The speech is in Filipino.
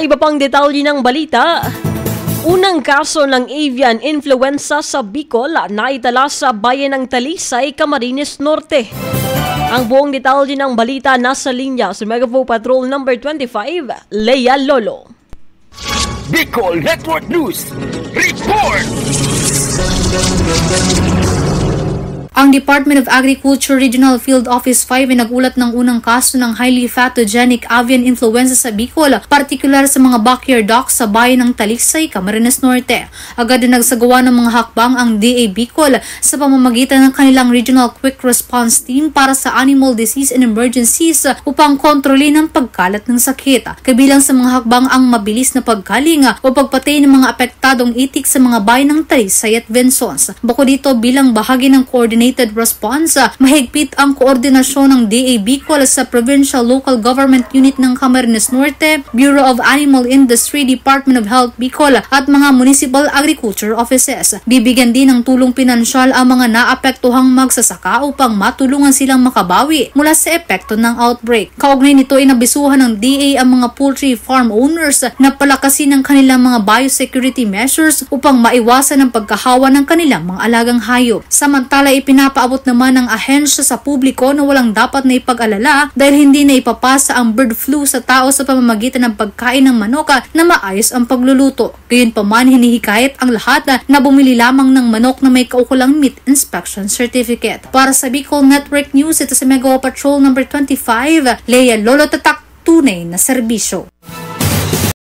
iba pang detalye ng balita. Unang kaso ng avian influenza sa Bicol naitala sa bayan ng Talisay, Camarines Norte. Ang buong detalye ng balita nasa linya sa Megafo Patrol number 25, Lea Lolo. Bicol Network News Report! Ang Department of Agriculture Regional Field Office 5 ay nagulat ng unang kaso ng highly pathogenic avian influenza sa Bicol, partikular sa mga backyard ducks sa bayan ng Talisay, Camarines Norte. Agad din nagsagawa ng mga hakbang ang DA Bicol sa pamamagitan ng kanilang Regional Quick Response Team para sa Animal Disease and Emergencies upang kontrolin ang pagkalat ng sakit. Kabilang sa mga hakbang ang mabilis na paggaling o pagpatay ng mga apektadong itik sa mga bayan ng Talisay at Bensons. Bukod dito, bilang bahagi ng coordinated response, mahigpit ang koordinasyon ng DA Bicol sa Provincial Local Government Unit ng Camarines Norte, Bureau of Animal Industry, Department of Health Bicol at mga Municipal Agriculture Offices. Bibigyan din ng tulong pinansyal ang mga naapektuhang magsasaka upang matulungan silang makabawi mula sa epekto ng outbreak. Kaugnay nito ay nabisuhan ng DA ang mga poultry farm owners na palakasin ang kanilang mga biosecurity measures upang maiwasan ang pagkahawa ng kanilang mga alagang hayop. Samantala, pinapaabot naman ng ahensya sa publiko na walang dapat na ipag-alala dahil hindi na ipapasa ang bird flu sa tao sa pamamagitan ng pagkain ng manok na maayos ang pagluluto. Gayunpaman, hinihikayat ang lahat na bumili lamang ng manok na may kaukulang meat inspection certificate. Para sa Bicol Network News, ito si Mega Patrol number 25, Lea Lolo, tatak, tunay na serbisyo.